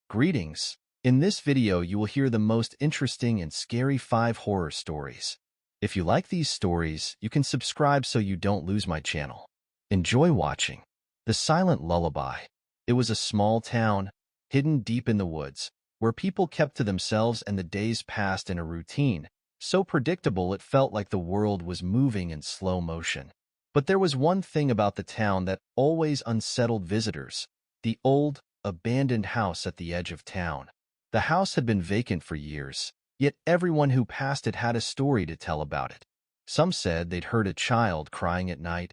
Greetings. In this video, you will hear the most interesting and scary 5 horror stories. If you like these stories, you can subscribe so you don't lose my channel. Enjoy watching. The Silent Lullaby. It was a small town, hidden deep in the woods, where people kept to themselves and the days passed in a routine, so predictable it felt like the world was moving in slow motion. But there was one thing about the town that always unsettled visitors: the old, abandoned house at the edge of town. The house had been vacant for years, yet everyone who passed it had a story to tell about it. Some said they'd heard a child crying at night.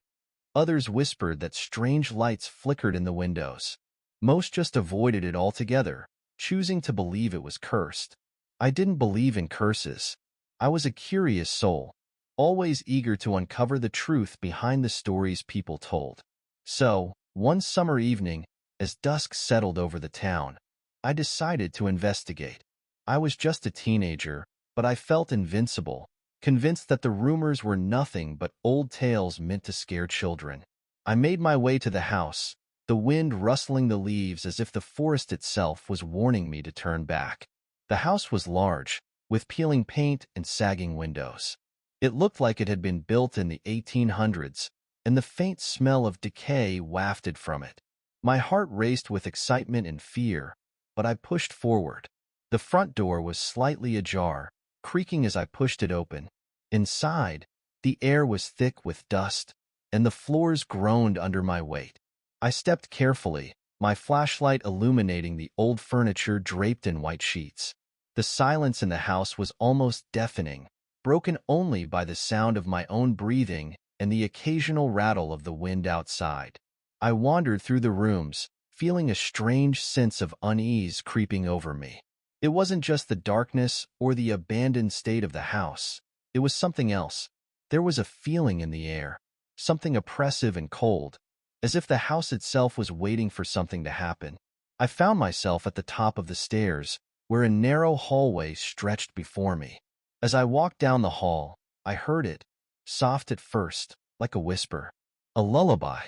Others whispered that strange lights flickered in the windows. Most just avoided it altogether, choosing to believe it was cursed. I didn't believe in curses. I was a curious soul, always eager to uncover the truth behind the stories people told. So, one summer evening, as dusk settled over the town, I decided to investigate. I was just a teenager, but I felt invincible, convinced that the rumors were nothing but old tales meant to scare children. I made my way to the house, the wind rustling the leaves as if the forest itself was warning me to turn back. The house was large, with peeling paint and sagging windows. It looked like it had been built in the 1800s, and the faint smell of decay wafted from it. My heart raced with excitement and fear, but I pushed forward. The front door was slightly ajar, creaking as I pushed it open. Inside, the air was thick with dust, and the floors groaned under my weight. I stepped carefully, my flashlight illuminating the old furniture draped in white sheets. The silence in the house was almost deafening, broken only by the sound of my own breathing and the occasional rattle of the wind outside. I wandered through the rooms, feeling a strange sense of unease creeping over me. It wasn't just the darkness or the abandoned state of the house. It was something else. There was a feeling in the air, something oppressive and cold, as if the house itself was waiting for something to happen. I found myself at the top of the stairs, where a narrow hallway stretched before me. As I walked down the hall, I heard it, soft at first, like a whisper. A lullaby.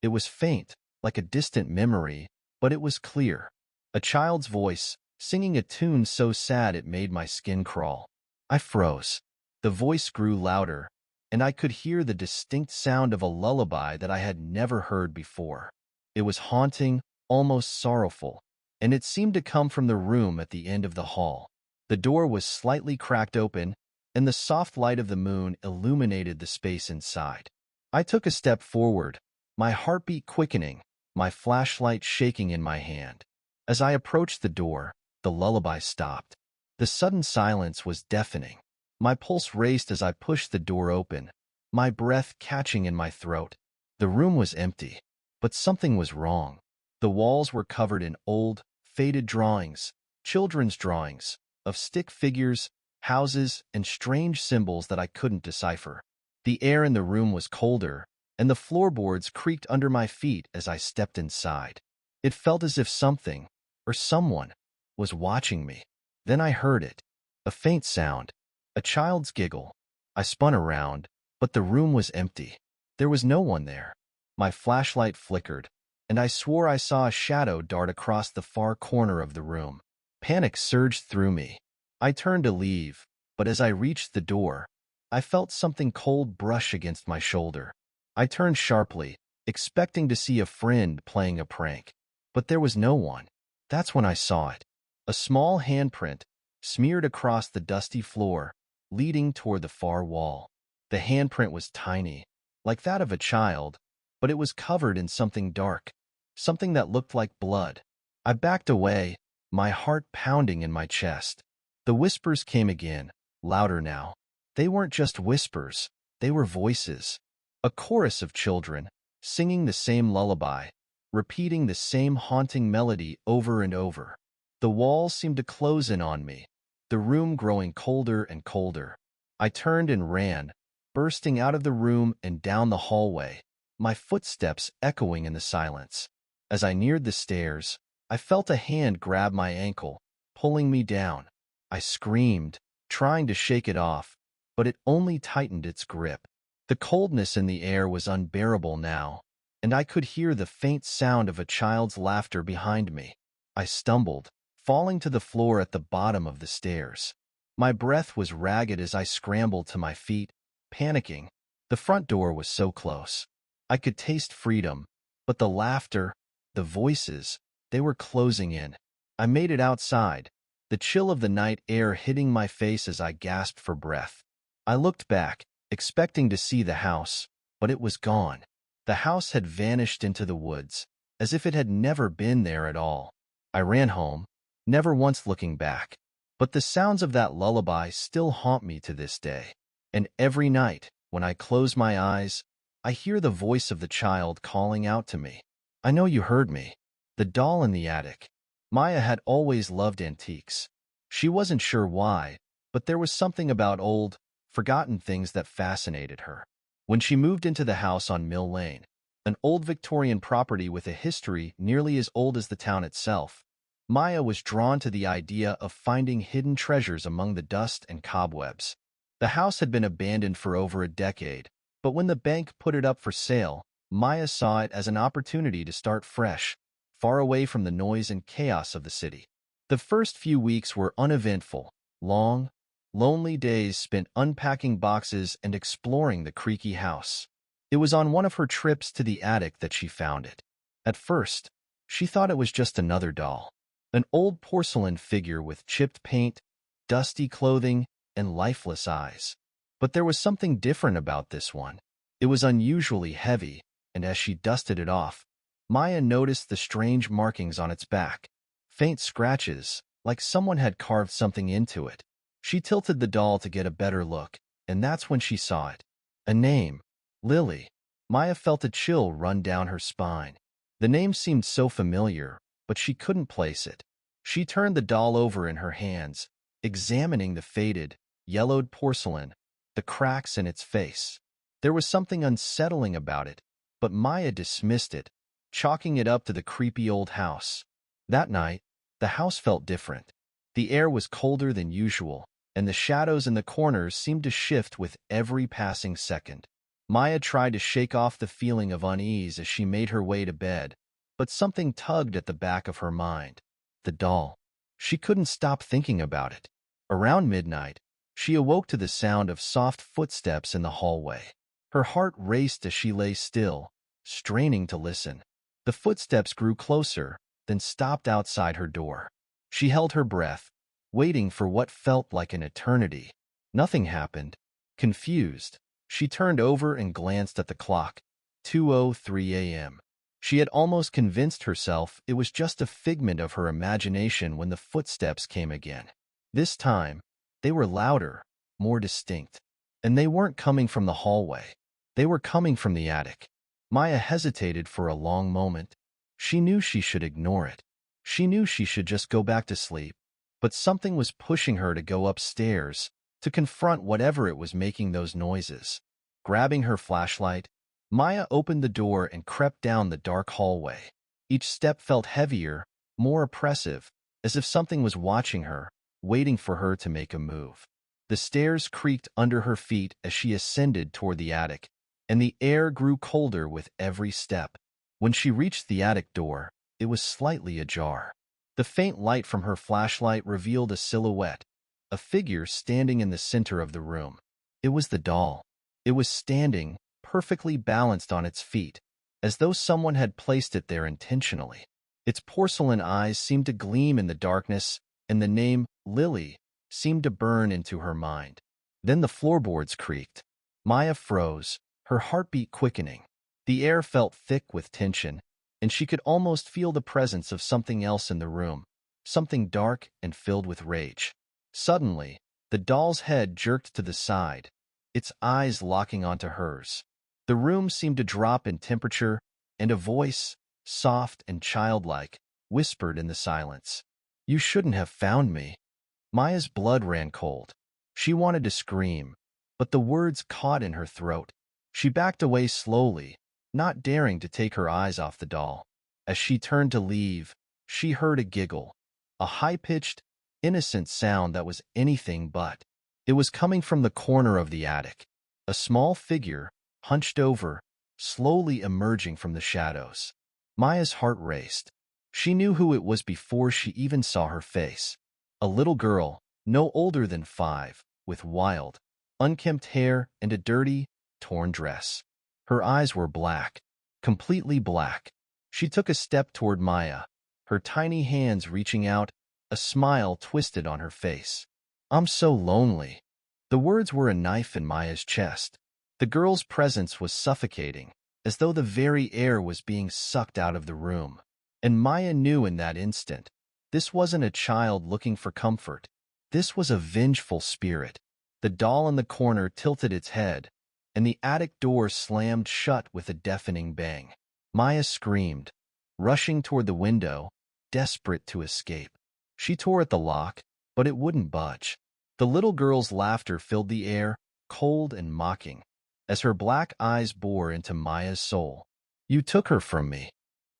It was faint, like a distant memory, but it was clear. A child's voice, singing a tune so sad it made my skin crawl. I froze. The voice grew louder, and I could hear the distinct sound of a lullaby that I had never heard before. It was haunting, almost sorrowful, and it seemed to come from the room at the end of the hall. The door was slightly cracked open, and the soft light of the moon illuminated the space inside. I took a step forward, my heartbeat quickening, my flashlight shaking in my hand. As I approached the door, the lullaby stopped. The sudden silence was deafening. My pulse raced as I pushed the door open, my breath catching in my throat. The room was empty, but something was wrong. The walls were covered in old, faded drawings, children's drawings, of stick figures, houses, and strange symbols that I couldn't decipher. The air in the room was colder, and the floorboards creaked under my feet as I stepped inside. It felt as if something, or someone, was watching me. Then I heard it. A faint sound. A child's giggle. I spun around, but the room was empty. There was no one there. My flashlight flickered, and I swore I saw a shadow dart across the far corner of the room. Panic surged through me. I turned to leave, but as I reached the door, I felt something cold brush against my shoulder. I turned sharply, expecting to see a friend playing a prank, but there was no one. That's when I saw it. A small handprint, smeared across the dusty floor, leading toward the far wall. The handprint was tiny, like that of a child, but it was covered in something dark, something that looked like blood. I backed away, my heart pounding in my chest. The whispers came again, louder now. They weren't just whispers, they were voices. A chorus of children, singing the same lullaby, repeating the same haunting melody over and over. The walls seemed to close in on me, the room growing colder and colder. I turned and ran, bursting out of the room and down the hallway, my footsteps echoing in the silence. As I neared the stairs, I felt a hand grab my ankle, pulling me down. I screamed, trying to shake it off, but it only tightened its grip. The coldness in the air was unbearable now, and I could hear the faint sound of a child's laughter behind me. I stumbled, falling to the floor at the bottom of the stairs. My breath was ragged as I scrambled to my feet, panicking. The front door was so close. I could taste freedom, but the laughter, the voices, they were closing in. I made it outside, the chill of the night air hitting my face as I gasped for breath. I looked back, expecting to see the house, but it was gone. The house had vanished into the woods, as if it had never been there at all. I ran home, never once looking back. But the sounds of that lullaby still haunt me to this day. And every night, when I close my eyes, I hear the voice of the child calling out to me. I know you heard me. The doll in the attic. Maya had always loved antiques. She wasn't sure why, but there was something about old, forgotten things that fascinated her. When she moved into the house on Mill Lane, an old Victorian property with a history nearly as old as the town itself, Maya was drawn to the idea of finding hidden treasures among the dust and cobwebs. The house had been abandoned for over a decade, but when the bank put it up for sale, Maya saw it as an opportunity to start fresh, far away from the noise and chaos of the city. The first few weeks were uneventful, long, lonely days spent unpacking boxes and exploring the creaky house. It was on one of her trips to the attic that she found it. At first, she thought it was just another doll. An old porcelain figure with chipped paint, dusty clothing, and lifeless eyes. But there was something different about this one. It was unusually heavy, and as she dusted it off, Maya noticed the strange markings on its back, faint scratches, like someone had carved something into it. She tilted the doll to get a better look, and that's when she saw it. A name, Lily. Maya felt a chill run down her spine. The name seemed so familiar, but she couldn't place it. She turned the doll over in her hands, examining the faded, yellowed porcelain, the cracks in its face. There was something unsettling about it, but Maya dismissed it, chalking it up to the creepy old house. That night, the house felt different. The air was colder than usual, and the shadows in the corners seemed to shift with every passing second. Maya tried to shake off the feeling of unease as she made her way to bed, but something tugged at the back of her mind. The doll. She couldn't stop thinking about it. Around midnight, she awoke to the sound of soft footsteps in the hallway. Her heart raced as she lay still, straining to listen. The footsteps grew closer, then stopped outside her door. She held her breath, waiting for what felt like an eternity. Nothing happened. Confused, she turned over and glanced at the clock. 2:03 a.m. She had almost convinced herself it was just a figment of her imagination when the footsteps came again. This time, they were louder, more distinct. And they weren't coming from the hallway. They were coming from the attic. Maya hesitated for a long moment. She knew she should ignore it. She knew she should just go back to sleep. But something was pushing her to go upstairs, to confront whatever it was making those noises. Grabbing her flashlight, Maya opened the door and crept down the dark hallway. Each step felt heavier, more oppressive, as if something was watching her, waiting for her to make a move. The stairs creaked under her feet as she ascended toward the attic, and the air grew colder with every step. When she reached the attic door, it was slightly ajar. The faint light from her flashlight revealed a silhouette, a figure standing in the center of the room. It was the doll. It was standing, perfectly balanced on its feet, as though someone had placed it there intentionally. Its porcelain eyes seemed to gleam in the darkness, and the name, Lily, seemed to burn into her mind. Then the floorboards creaked. Maya froze, her heartbeat quickening. The air felt thick with tension, and she could almost feel the presence of something else in the room, something dark and filled with rage. Suddenly, the doll's head jerked to the side, its eyes locking onto hers. The room seemed to drop in temperature, and a voice, soft and childlike, whispered in the silence. "You shouldn't have found me." Maya's blood ran cold. She wanted to scream, but the words caught in her throat. She backed away slowly, not daring to take her eyes off the doll. As she turned to leave, she heard a giggle, a high-pitched, innocent sound that was anything but. It was coming from the corner of the attic, a small figure, hunched over, slowly emerging from the shadows. Maya's heart raced. She knew who it was before she even saw her face. A little girl, no older than 5, with wild, unkempt hair and a dirty, torn dress. Her eyes were black, completely black. She took a step toward Maya, her tiny hands reaching out, a smile twisted on her face. "I'm so lonely." The words were a knife in Maya's chest. The girl's presence was suffocating, as though the very air was being sucked out of the room. And Maya knew in that instant, this wasn't a child looking for comfort. This was a vengeful spirit. The doll in the corner tilted its head, and the attic door slammed shut with a deafening bang. Maya screamed, rushing toward the window, desperate to escape. She tore at the lock, but it wouldn't budge. The little girl's laughter filled the air, cold and mocking, as her black eyes bore into Maya's soul. "You took her from me."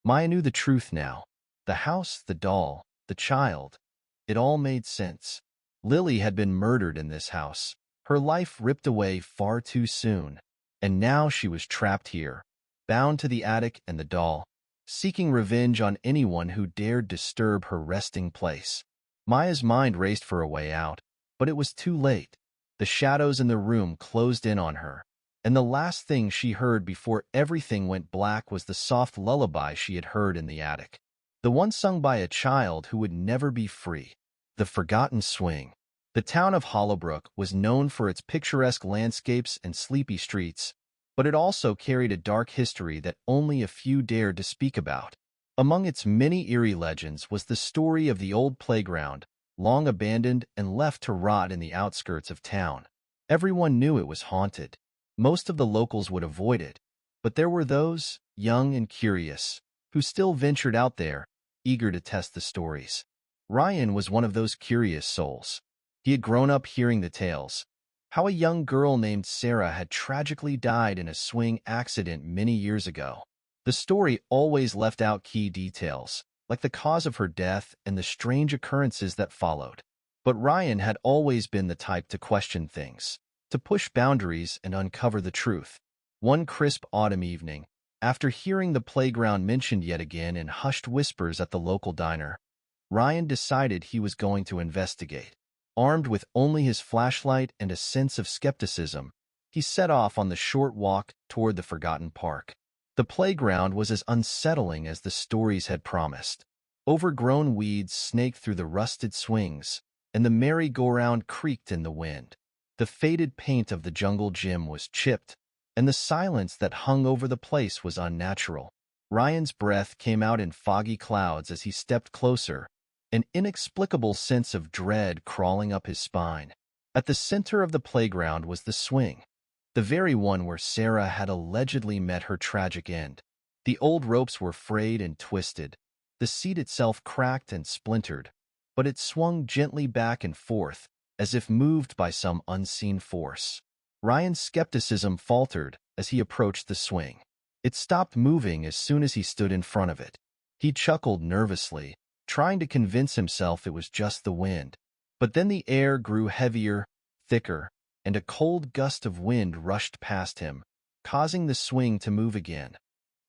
Maya knew the truth now. The house, the doll, the child. It all made sense. Lily had been murdered in this house, her life ripped away far too soon, and now she was trapped here, bound to the attic and the doll, seeking revenge on anyone who dared disturb her resting place. Maya's mind raced for a way out, but it was too late. The shadows in the room closed in on her, and the last thing she heard before everything went black was the soft lullaby she had heard in the attic. The one sung by a child who would never be free. The Forgotten Swing. The town of Hollowbrook was known for its picturesque landscapes and sleepy streets, but it also carried a dark history that only a few dared to speak about. Among its many eerie legends was the story of the old playground, long abandoned and left to rot in the outskirts of town. Everyone knew it was haunted. Most of the locals would avoid it, but there were those, young and curious, who still ventured out there, eager to test the stories. Ryan was one of those curious souls. He had grown up hearing the tales, how a young girl named Sarah had tragically died in a swing accident many years ago. The story always left out key details, like the cause of her death and the strange occurrences that followed. But Ryan had always been the type to question things, to push boundaries and uncover the truth. One crisp autumn evening, after hearing the playground mentioned yet again in hushed whispers at the local diner, Ryan decided he was going to investigate. Armed with only his flashlight and a sense of skepticism, he set off on the short walk toward the forgotten park. The playground was as unsettling as the stories had promised. Overgrown weeds snaked through the rusted swings, and the merry-go-round creaked in the wind. The faded paint of the jungle gym was chipped, and the silence that hung over the place was unnatural. Ryan's breath came out in foggy clouds as he stepped closer, an inexplicable sense of dread crawling up his spine. At the center of the playground was the swing, the very one where Sarah had allegedly met her tragic end. The old ropes were frayed and twisted, the seat itself cracked and splintered, but it swung gently back and forth, as if moved by some unseen force. Ryan's skepticism faltered as he approached the swing. It stopped moving as soon as he stood in front of it. He chuckled nervously, trying to convince himself it was just the wind. But then the air grew heavier, thicker, and a cold gust of wind rushed past him, causing the swing to move again.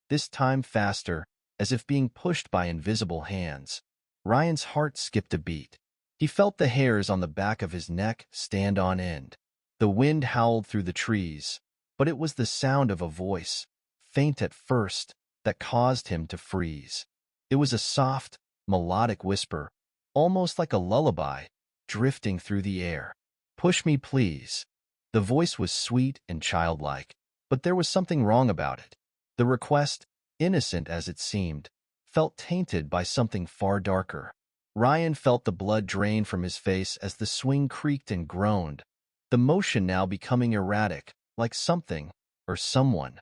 This time faster, as if being pushed by invisible hands. Ryan's heart skipped a beat. He felt the hairs on the back of his neck stand on end. The wind howled through the trees, but it was the sound of a voice, faint at first, that caused him to freeze. It was a soft, melodic whisper, almost like a lullaby, drifting through the air. "Push me, please." The voice was sweet and childlike, but there was something wrong about it. The request, innocent as it seemed, felt tainted by something far darker. Ryan felt the blood drain from his face as the swing creaked and groaned, the motion now becoming erratic, like something, or someone,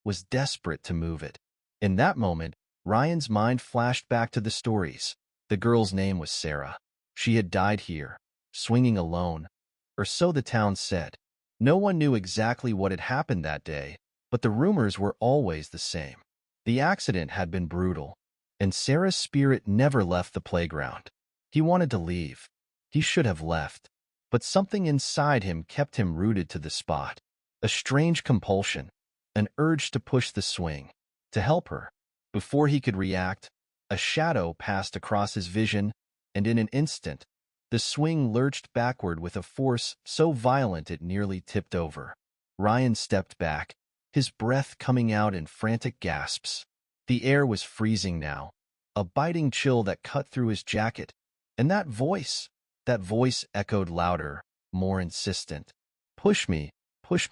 was desperate to move it. In that moment, Ryan's mind flashed back to the stories. The girl's name was Sarah. She had died here, swinging alone, or so the town said. No one knew exactly what had happened that day, but the rumors were always the same. The accident had been brutal, and Sarah's spirit never left the playground. He wanted to leave. He should have left, but something inside him kept him rooted to the spot. A strange compulsion, an urge to push the swing, to help her. Before he could react, A shadow passed across his vision, and in an instant, the swing lurched backward with a force so violent it nearly tipped over. Ryan stepped back, his breath coming out in frantic gasps. The air was freezing now, a biting chill that cut through his jacket, and that voice echoed louder, more insistent. Push me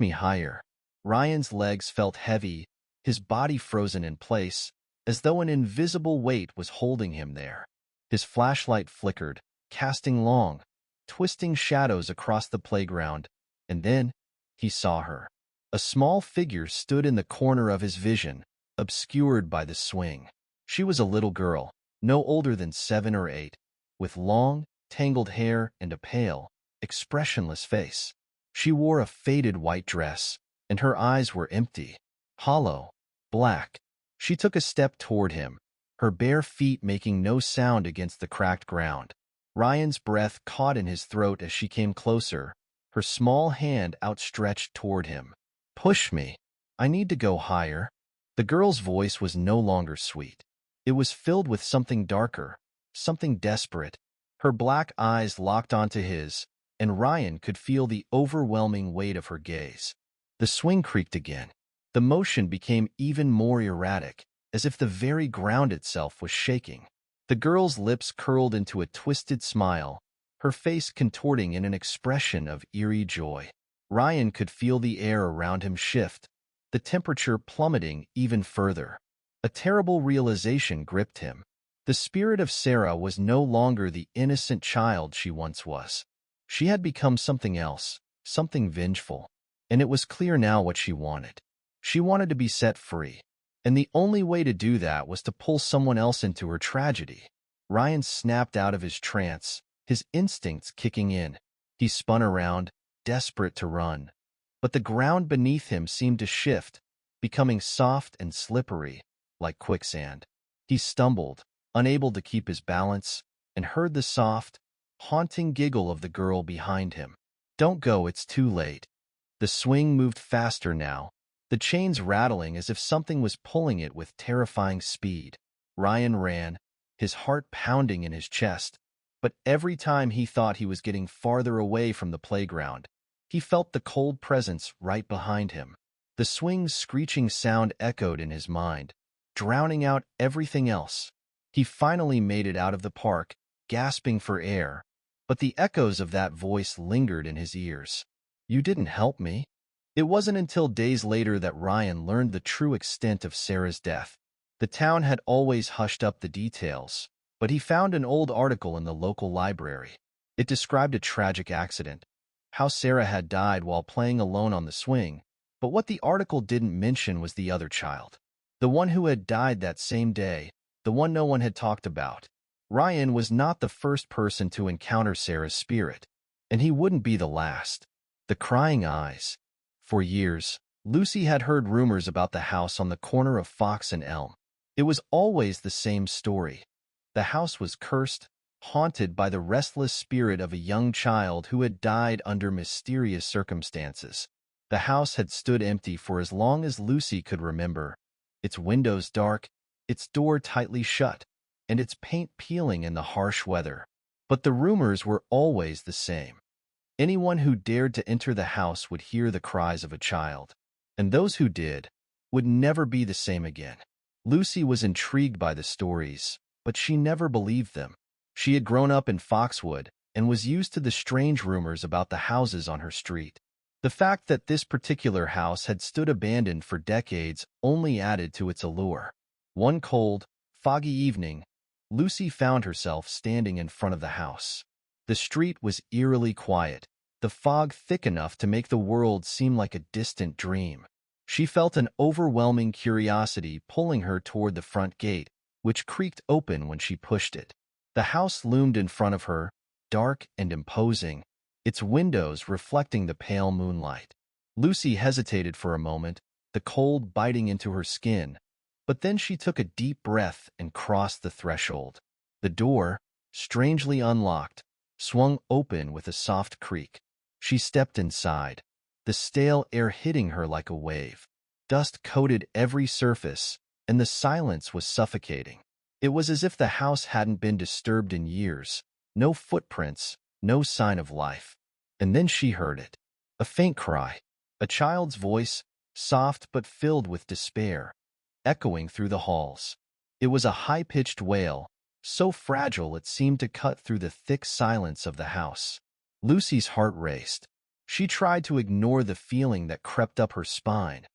higher. Ryan's legs felt heavy, his body frozen in place, as though an invisible weight was holding him there. His flashlight flickered, casting long, twisting shadows across the playground, and then he saw her. A small figure stood in the corner of his vision, obscured by the swing. She was a little girl, no older than 7 or 8, with long, tangled hair and a pale, expressionless face. She wore a faded white dress, and her eyes were empty, hollow, black. She took a step toward him, her bare feet making no sound against the cracked ground. Ryan's breath caught in his throat as she came closer, her small hand outstretched toward him. Push me. I need to go higher. The girl's voice was no longer sweet. It was filled with something darker, something desperate. Her black eyes locked onto his, and Ryan could feel the overwhelming weight of her gaze. The swing creaked again. The motion became even more erratic, as if the very ground itself was shaking. The girl's lips curled into a twisted smile, her face contorting in an expression of eerie joy. Ryan could feel the air around him shift, the temperature plummeting even further. A terrible realization gripped him. The spirit of Sarah was no longer the innocent child she once was. She had become something else, something vengeful, and it was clear now what she wanted. She wanted to be set free, and the only way to do that was to pull someone else into her tragedy. Ryan snapped out of his trance, his instincts kicking in. He spun around, desperate to run, but the ground beneath him seemed to shift, becoming soft and slippery, like quicksand. He stumbled, unable to keep his balance, and heard the soft, haunting giggle of the girl behind him. Don't go, it's too late. The swing moved faster now, the chains rattling as if something was pulling it with terrifying speed. Ryan ran, his heart pounding in his chest, but every time he thought he was getting farther away from the playground, he felt the cold presence right behind him. The swing's screeching sound echoed in his mind, drowning out everything else. He finally made it out of the park, gasping for air, but the echoes of that voice lingered in his ears. You didn't help me. It wasn't until days later that Ryan learned the true extent of Sarah's death. The town had always hushed up the details, but he found an old article in the local library. It described a tragic accident, how Sarah had died while playing alone on the swing, but what the article didn't mention was the other child, the one who had died that same day, the one no one had talked about. Ryan was not the first person to encounter Sarah's spirit, and he wouldn't be the last. The crying eyes. For years, Lucy had heard rumors about the house on the corner of Fox and Elm. It was always the same story. The house was cursed, haunted by the restless spirit of a young child who had died under mysterious circumstances. The house had stood empty for as long as Lucy could remember, its windows dark, its door tightly shut, and its paint peeling in the harsh weather. But the rumors were always the same. Anyone who dared to enter the house would hear the cries of a child, and those who did would never be the same again. Lucy was intrigued by the stories, but she never believed them. She had grown up in Foxwood and was used to the strange rumors about the houses on her street. The fact that this particular house had stood abandoned for decades only added to its allure. One cold, foggy evening, Lucy found herself standing in front of the house. The street was eerily quiet, the fog thick enough to make the world seem like a distant dream. She felt an overwhelming curiosity pulling her toward the front gate, which creaked open when she pushed it. The house loomed in front of her, dark and imposing, its windows reflecting the pale moonlight. Lucy hesitated for a moment, the cold biting into her skin, but then she took a deep breath and crossed the threshold. The door, strangely unlocked, swung open with a soft creak. She stepped inside, the stale air hitting her like a wave. Dust coated every surface, and the silence was suffocating. It was as if the house hadn't been disturbed in years. No footprints, no sign of life. And then she heard it. A faint cry. A child's voice, soft but filled with despair, echoing through the halls. It was a high-pitched wail, so fragile it seemed to cut through the thick silence of the house. Lucy's heart raced. She tried to ignore the feeling that crept up her spine,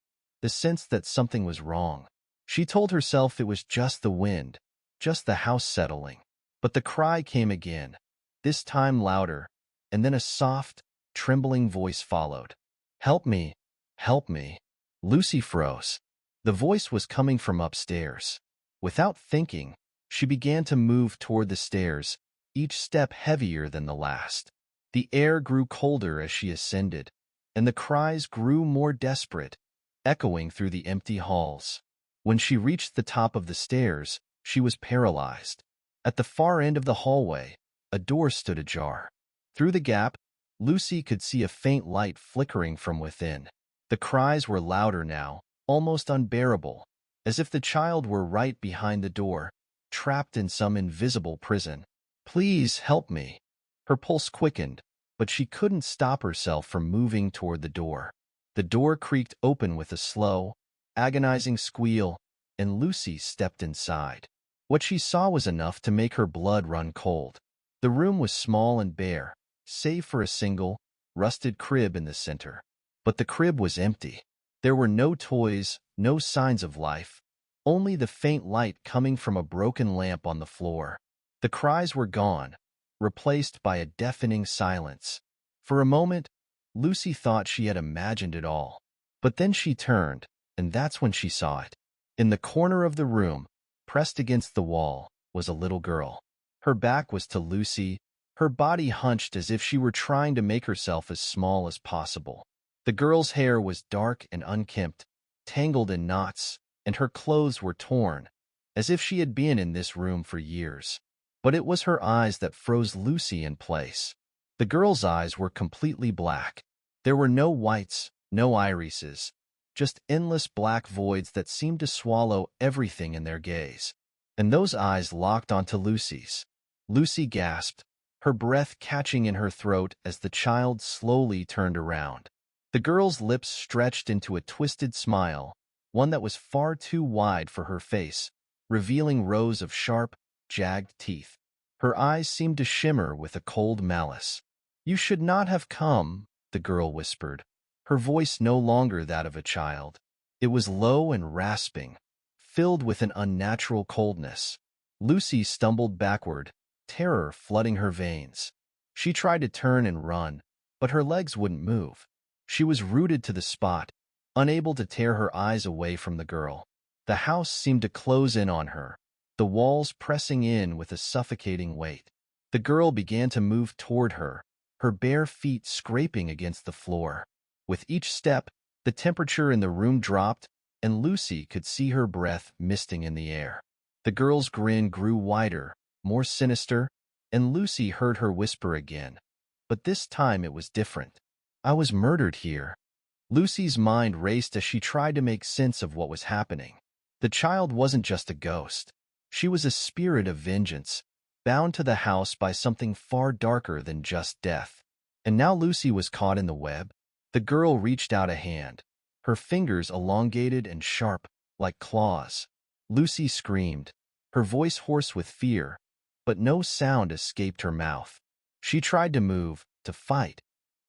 the sense that something was wrong. She told herself it was just the wind, just the house settling. But the cry came again, this time louder, and then a soft, trembling voice followed. "Help me! Help me!" Lucy froze. The voice was coming from upstairs. Without thinking, she began to move toward the stairs, each step heavier than the last. The air grew colder as she ascended, and the cries grew more desperate, echoing through the empty halls. When she reached the top of the stairs, she was paralyzed. At the far end of the hallway, a door stood ajar. Through the gap, Lucy could see a faint light flickering from within. The cries were louder now, almost unbearable, as if the child were right behind the door, trapped in some invisible prison. "Please help me." Her pulse quickened, but she couldn't stop herself from moving toward the door. The door creaked open with a slow, agonizing squeal, and Lucy stepped inside. What she saw was enough to make her blood run cold. The room was small and bare, save for a single, rusted crib in the center. But the crib was empty. There were no toys, no signs of life, only the faint light coming from a broken lamp on the floor. The cries were gone, replaced by a deafening silence. For a moment, Lucy thought she had imagined it all. But then she turned, and that's when she saw it. In the corner of the room, pressed against the wall, was a little girl. Her back was to Lucy, her body hunched as if she were trying to make herself as small as possible. The girl's hair was dark and unkempt, tangled in knots, and her clothes were torn, as if she had been in this room for years. But it was her eyes that froze Lucy in place. The girl's eyes were completely black. There were no whites, no irises, just endless black voids that seemed to swallow everything in their gaze. And those eyes locked onto Lucy's. Lucy gasped, her breath catching in her throat as the child slowly turned around. The girl's lips stretched into a twisted smile, one that was far too wide for her face, revealing rows of sharp, jagged teeth. Her eyes seemed to shimmer with a cold malice. "You should not have come," the girl whispered, her voice no longer that of a child. It was low and rasping, filled with an unnatural coldness. Lucy stumbled backward, terror flooding her veins. She tried to turn and run, but her legs wouldn't move. She was rooted to the spot, unable to tear her eyes away from the girl. The house seemed to close in on her, the walls pressing in with a suffocating weight. The girl began to move toward her, her bare feet scraping against the floor. With each step, the temperature in the room dropped, and Lucy could see her breath misting in the air. The girl's grin grew wider, more sinister, and Lucy heard her whisper again. But this time it was different. "I was murdered here." Lucy's mind raced as she tried to make sense of what was happening. The child wasn't just a ghost. She was a spirit of vengeance, bound to the house by something far darker than just death. And now Lucy was caught in the web. The girl reached out a hand, her fingers elongated and sharp, like claws. Lucy screamed, her voice hoarse with fear, but no sound escaped her mouth. She tried to move, to fight,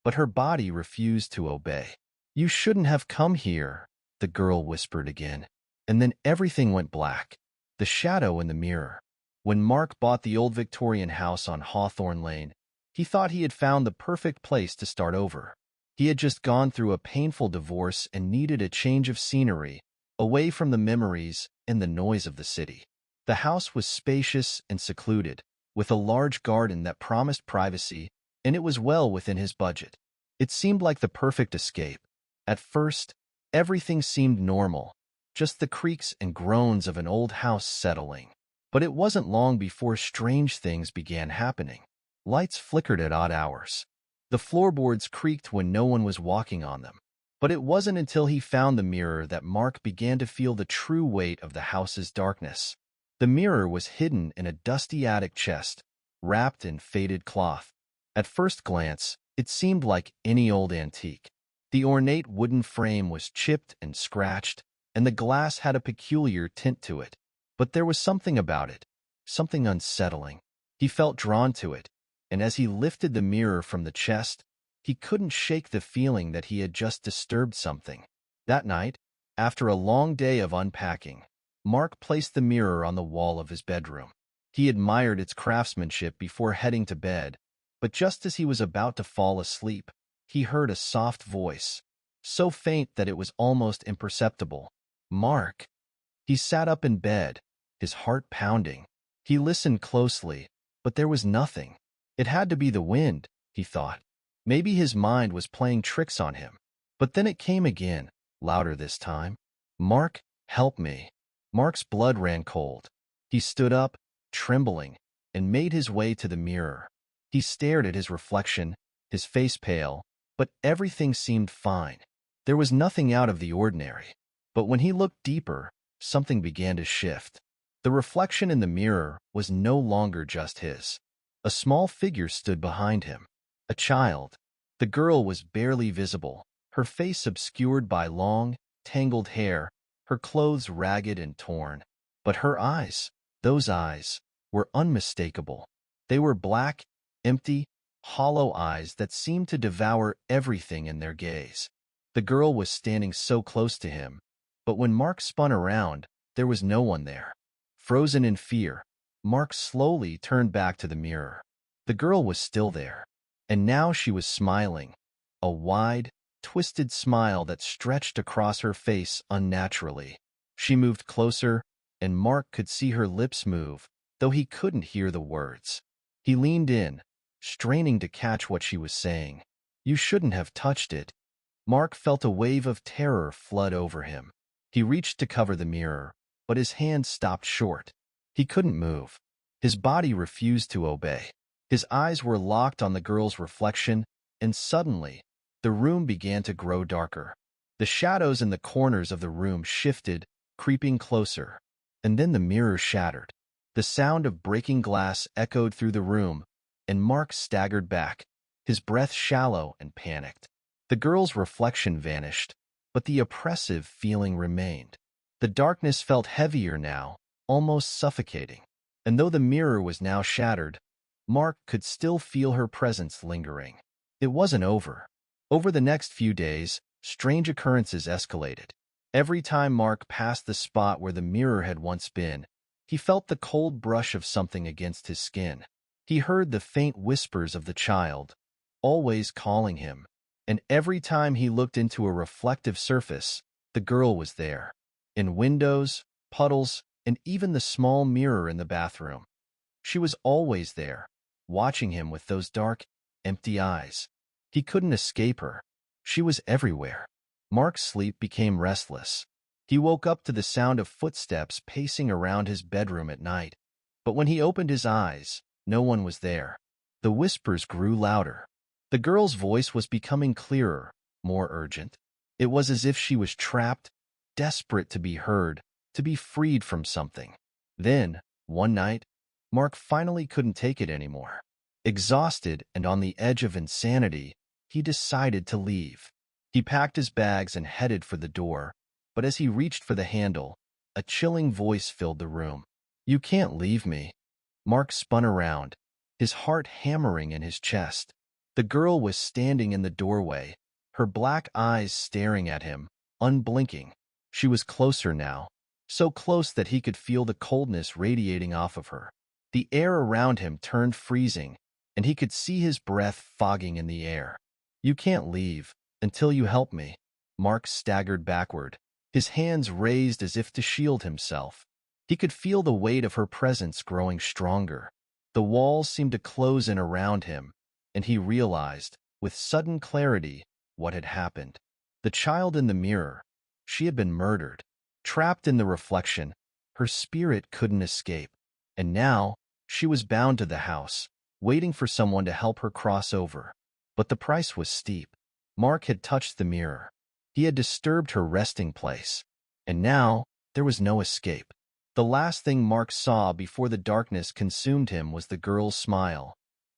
but her body refused to obey. "You shouldn't have come here," the girl whispered again. And then everything went black. The shadow in the mirror. When Mark bought the old Victorian house on Hawthorne Lane, he thought he had found the perfect place to start over. He had just gone through a painful divorce and needed a change of scenery, away from the memories and the noise of the city. The house was spacious and secluded, with a large garden that promised privacy, and it was well within his budget. It seemed like the perfect escape. At first, everything seemed normal, just the creaks and groans of an old house settling. But it wasn't long before strange things began happening. Lights flickered at odd hours. The floorboards creaked when no one was walking on them. But it wasn't until he found the mirror that Mark began to feel the true weight of the house's darkness. The mirror was hidden in a dusty attic chest, wrapped in faded cloth. At first glance, it seemed like any old antique. The ornate wooden frame was chipped and scratched, and the glass had a peculiar tint to it. But there was something about it, something unsettling. He felt drawn to it, and as he lifted the mirror from the chest, he couldn't shake the feeling that he had just disturbed something. That night, after a long day of unpacking, Mark placed the mirror on the wall of his bedroom. He admired its craftsmanship before heading to bed, but just as he was about to fall asleep, he heard a soft voice, so faint that it was almost imperceptible. "Mark." He sat up in bed, his heart pounding. He listened closely, but there was nothing. It had to be the wind, he thought. Maybe his mind was playing tricks on him. But then it came again, louder this time. "Mark, help me." Mark's blood ran cold. He stood up, trembling, and made his way to the mirror. He stared at his reflection, his face pale, but everything seemed fine. There was nothing out of the ordinary. But when he looked deeper, something began to shift. The reflection in the mirror was no longer just his. A small figure stood behind him. A child. The girl was barely visible, her face obscured by long, tangled hair, her clothes ragged and torn. But her eyes, those eyes, were unmistakable. They were black, empty, hollow eyes that seemed to devour everything in their gaze. The girl was standing so close to him, but when Mark spun around, there was no one there. Frozen in fear, Mark slowly turned back to the mirror. The girl was still there, and now she was smiling, a wide, twisted smile that stretched across her face unnaturally. She moved closer, and Mark could see her lips move, though he couldn't hear the words. He leaned in, straining to catch what she was saying. "You shouldn't have touched it." Mark felt a wave of terror flood over him. He reached to cover the mirror, but his hand stopped short. He couldn't move. His body refused to obey. His eyes were locked on the girl's reflection, and suddenly, the room began to grow darker. The shadows in the corners of the room shifted, creeping closer. And then the mirror shattered. The sound of breaking glass echoed through the room, and Mark staggered back, his breath shallow and panicked. The girl's reflection vanished, but the oppressive feeling remained. The darkness felt heavier now, almost suffocating. And though the mirror was now shattered, Mark could still feel her presence lingering. It wasn't over. Over the next few days, strange occurrences escalated. Every time Mark passed the spot where the mirror had once been, he felt the cold brush of something against his skin. He heard the faint whispers of the child, always calling him. And every time he looked into a reflective surface, the girl was there. In windows, puddles, and even the small mirror in the bathroom. She was always there, watching him with those dark, empty eyes. He couldn't escape her. She was everywhere. Mark's sleep became restless. He woke up to the sound of footsteps pacing around his bedroom at night. But when he opened his eyes, no one was there. The whispers grew louder. The girl's voice was becoming clearer, more urgent. It was as if she was trapped, desperate to be heard, to be freed from something. Then, one night, Mark finally couldn't take it anymore. Exhausted and on the edge of insanity, he decided to leave. He packed his bags and headed for the door, but as he reached for the handle, a chilling voice filled the room. "You can't leave me." Mark spun around, his heart hammering in his chest. The girl was standing in the doorway, her black eyes staring at him, unblinking. She was closer now, so close that he could feel the coldness radiating off of her. The air around him turned freezing, and he could see his breath fogging in the air. "You can't leave until you help me." Mark staggered backward, his hands raised as if to shield himself. He could feel the weight of her presence growing stronger. The walls seemed to close in around him, and he realized, with sudden clarity, what had happened. The child in the mirror, she had been murdered. Trapped in the reflection, her spirit couldn't escape. And now, she was bound to the house, waiting for someone to help her cross over. But the price was steep. Mark had touched the mirror. He had disturbed her resting place. And now, there was no escape. The last thing Mark saw before the darkness consumed him was the girl's smile,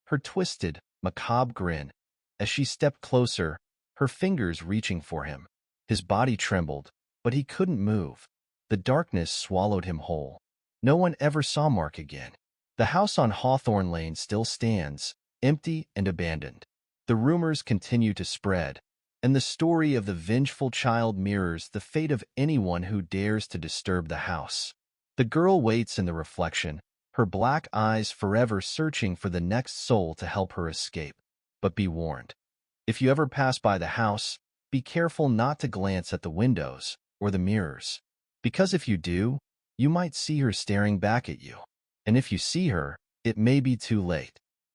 her twisted, macabre grin, as she stepped closer, her fingers reaching for him. His body trembled, but he couldn't move. The darkness swallowed him whole. No one ever saw Mark again. The house on Hawthorne Lane still stands, empty and abandoned. The rumors continue to spread, and the story of the vengeful child mirrors the fate of anyone who dares to disturb the house. The girl waits in the reflection, her black eyes forever searching for the next soul to help her escape. But be warned. If you ever pass by the house, be careful not to glance at the windows or the mirrors. Because if you do, you might see her staring back at you. And if you see her, it may be too late.